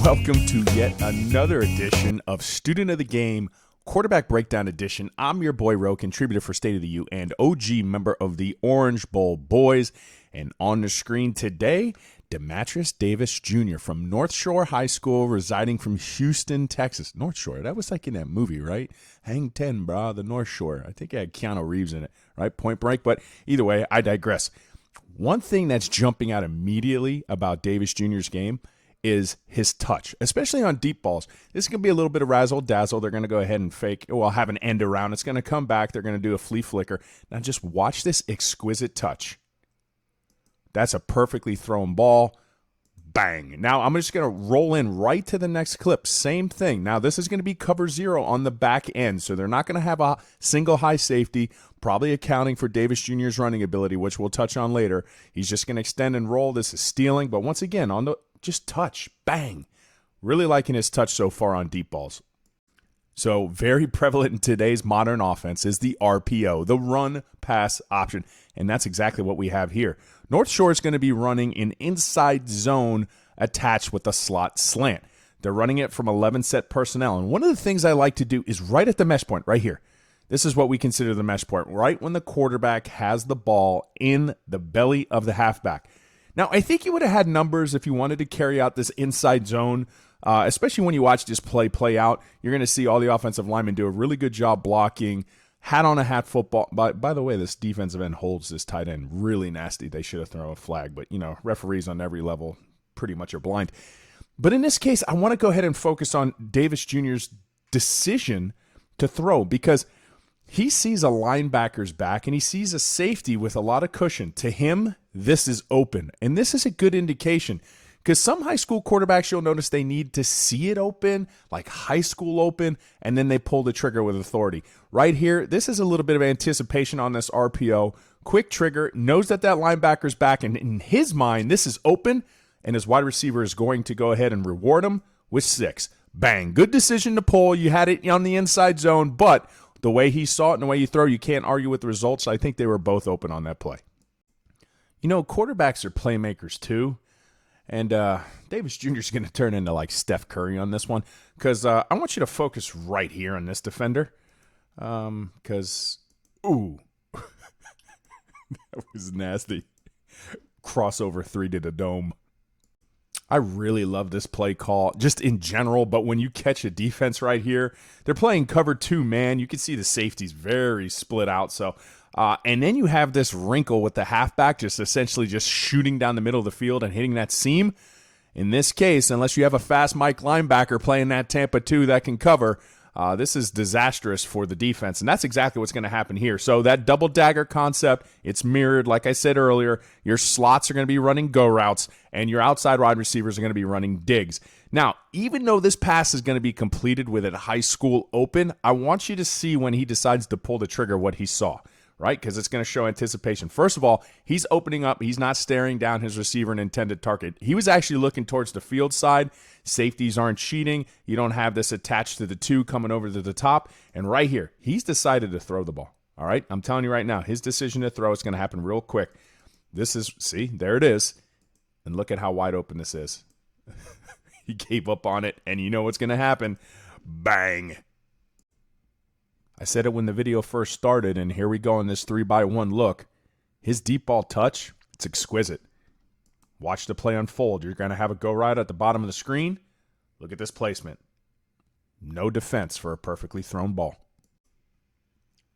welcome to yet another edition of Student of the Game Quarterback Breakdown Edition. I'm your boy Ro, contributor for State of the U and OG member of the Orange Bowl Boys. And on the screen today, Dematrius Davis Jr. from North Shore High School, residing from Houston, Texas. North Shore, that was like in that movie, right? Hang 10, brah, the North Shore. I think it had Keanu Reeves in it, right? Point Break. But either way, I digress. One thing that's jumping out immediately about Davis Jr.'s game is his touch, especially on deep balls. This is going to be a little bit of razzle-dazzle. They're going to go ahead and fake, well, have an end around. It's going to come back. They're going to do a flea flicker. Now just watch this exquisite touch. That's a perfectly thrown ball. Bang. Now I'm just going to roll in right to the next clip. Same thing. Now this is going to be cover zero on the back end, so they're not going to have a single high safety, probably accounting for Davis Jr.'s running ability, which we'll touch on later. He's just going to extend and roll. This is stealing, but once again, on the just touch. Bang. Really liking his touch so far on deep balls. So very prevalent in today's modern offense is the RPO, the run pass option. And that's exactly what we have here. North Shore is going to be running an inside zone attached with a slot slant. They're running it from 11 set personnel. And one of the things I like to do is right at the mesh point, right here. This is what we consider the mesh point, right when the quarterback has the ball in the belly of the halfback. Now, I think you would have had numbers if you wanted to carry out this inside zone, especially when you watch this play out. You're going to see all the offensive linemen do a really good job blocking, hat-on-a-hat football. By the way, this defensive end holds this tight end really nasty. They should have thrown a flag, but, you know, referees on every level pretty much are blind. But in this case, I want to go ahead and focus on Davis Jr.'s decision to throw because he sees a linebacker's back and he sees a safety with a lot of cushion. To him, this is open. And this is a good indication because some high school quarterbacks, you'll notice they need to see it open, like high school open, and then they pull the trigger with authority. Right here, this is a little bit of anticipation on this RPO. Quick trigger, knows that linebacker's back, and in his mind, this is open, and his wide receiver is going to go ahead and reward him with 6. Bang. Good decision to pull. You had it on the inside zone, but the way he saw it and the way you throw, you can't argue with the results. I think they were both open on that play. You know, quarterbacks are playmakers too. And Davis Jr. is going to turn into like Steph Curry on this one because I want you to focus right here on this defender because, ooh, that was nasty. Crossover 3 to the dome. I really love this play call just in general, but when you catch a defense right here, they're playing cover 2 man. You can see the safety's very split out. So, and then you have this wrinkle with the halfback just essentially just shooting down the middle of the field and hitting that seam. In this case, unless you have a fast Mike linebacker playing that Tampa 2 that can cover, this is disastrous for the defense, and that's exactly what's going to happen here. So that double dagger concept, it's mirrored. Like I said earlier, your slots are going to be running go routes, and your outside wide receivers are going to be running digs. Now, even though this pass is going to be completed with a high school open, I want you to see when he decides to pull the trigger what he saw, right? Because it's going to show anticipation. First of all, he's opening up. He's not staring down his receiver and intended target. He was actually looking towards the field side. Safeties aren't cheating. You don't have this attached to the 2 coming over to the top. And right here, he's decided to throw the ball. All right? I'm telling you right now, his decision to throw is going to happen real quick. This is, see, there it is. And look at how wide open this is. He gave up on it, and you know what's going to happen. Bang. I said it when the video first started, and here we go in this 3-by-1 look. His deep ball touch, it's exquisite. Watch the play unfold. You're going to have a go right at the bottom of the screen. Look at this placement. No defense for a perfectly thrown ball.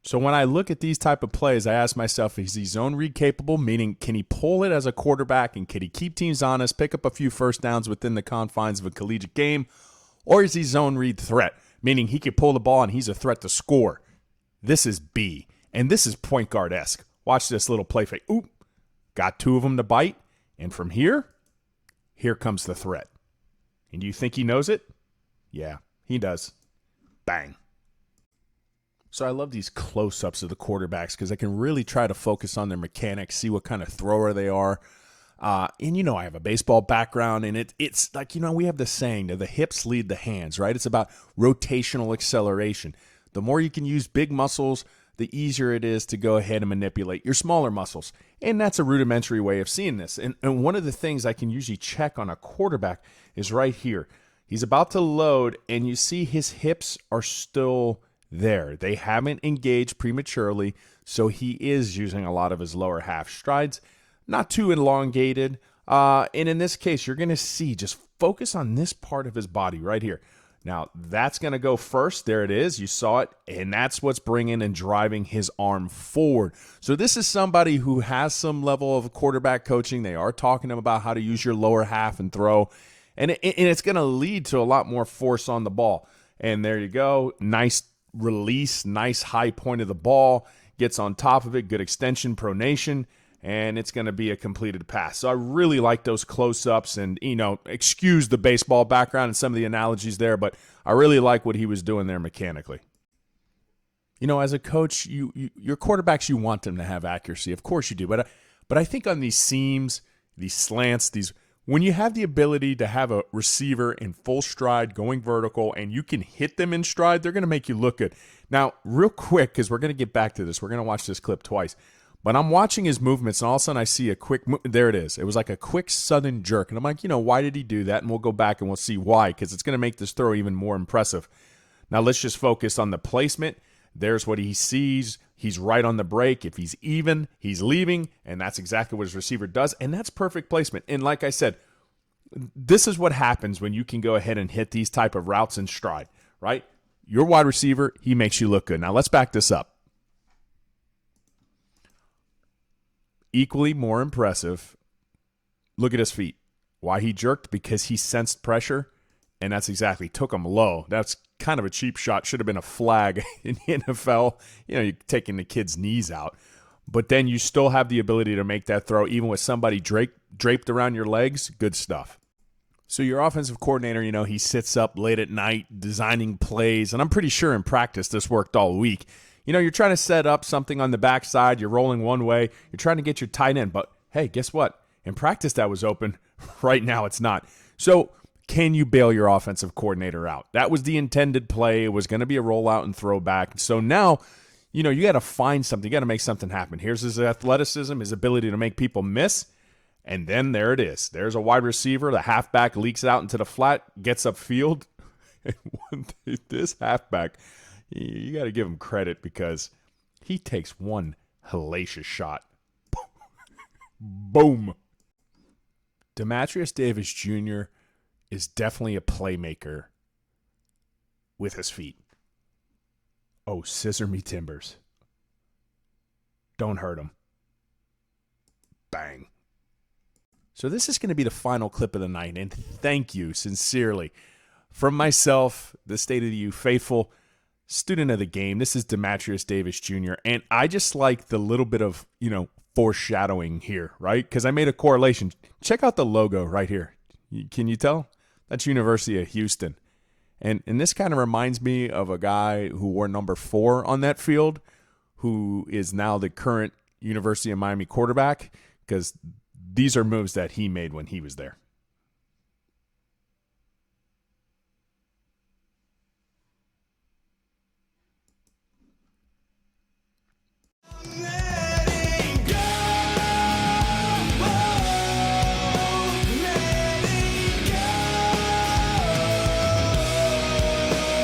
So when I look at these type of plays, I ask myself, is he zone read capable? Meaning, can he pull it as a quarterback, and can he keep teams honest, pick up a few first downs within the confines of a collegiate game? Or is he zone read threat? Meaning he could pull the ball and he's a threat to score. This is B, and this is point guard-esque. Watch this little play fake. Oop, got 2 of them to bite, and from here comes the threat. And do you think he knows it? Yeah, he does. Bang. So I love these close-ups of the quarterbacks because I can really try to focus on their mechanics, see what kind of thrower they are. And, you know, I have a baseball background, and it's like, you know, we have the saying that the hips lead the hands, right? It's about rotational acceleration. The more you can use big muscles, the easier it is to go ahead and manipulate your smaller muscles. And that's a rudimentary way of seeing this. And one of the things I can usually check on a quarterback is right here. He's about to load, and you see his hips are still there. They haven't engaged prematurely, so he is using a lot of his lower half strides, not too elongated. And in this case, you're going to see, just focus on this part of his body right here. Now, that's going to go first. There it is. You saw it. And that's what's bringing and driving his arm forward. So this is somebody who has some level of quarterback coaching. They are talking to him about how to use your lower half and throw. And it's going to lead to a lot more force on the ball. And there you go. Nice release. Nice high point of the ball. Gets on top of it. Good extension, pronation. And it's going to be a completed pass. So I really like those close-ups and, excuse the baseball background and some of the analogies there, but I really like what he was doing there mechanically. As a coach, your quarterbacks, you want them to have accuracy. Of course you do. But I think on these seams, these slants, when you have the ability to have a receiver in full stride going vertical and you can hit them in stride, they're going to make you look good. Now, real quick, because we're going to get back to this. We're going to watch this clip twice. But I'm watching his movements, and all of a sudden I see a quick there it is. It was like a quick sudden jerk. And I'm like, why did he do that? And we'll go back and we'll see why, because it's going to make this throw even more impressive. Now let's just focus on the placement. There's what he sees. He's right on the break. If he's even, he's leaving, and that's exactly what his receiver does. And that's perfect placement. And like I said, this is what happens when you can go ahead and hit these type of routes in stride, right? Your wide receiver, he makes you look good. Now let's back this up. Equally more impressive, look at his feet. Why he jerked? Because he sensed pressure, and that's exactly, took him low. That's kind of a cheap shot. Should have been a flag in the NFL. You're taking the kid's knees out. But then you still have the ability to make that throw, even with somebody draped around your legs. Good stuff. So your offensive coordinator, he sits up late at night designing plays, and I'm pretty sure in practice this worked all week. You're trying to set up something on the backside. You're rolling one way. You're trying to get your tight end. But, hey, guess what? In practice, that was open. Right now, it's not. So, can you bail your offensive coordinator out? That was the intended play. It was going to be a rollout and throwback. So now, you got to find something. You got to make something happen. Here's his athleticism, his ability to make people miss. And then there it is. There's a wide receiver. The halfback leaks out into the flat, gets upfield. And this halfback, you got to give him credit because he takes one hellacious shot. Boom. Dematrius Davis Jr. is definitely a playmaker with his feet. Oh, scissor me timbers. Don't hurt him. Bang. So this is going to be the final clip of the night, and thank you sincerely from myself, the State of the U faithful, student of the game. This is Dematrius Davis Jr. And I just like the little bit of, foreshadowing here, right? Because I made a correlation. Check out the logo right here. Can you tell? That's University of Houston. And this kind of reminds me of a guy who wore number 4 on that field, who is now the current University of Miami quarterback, because these are moves that he made when he was there.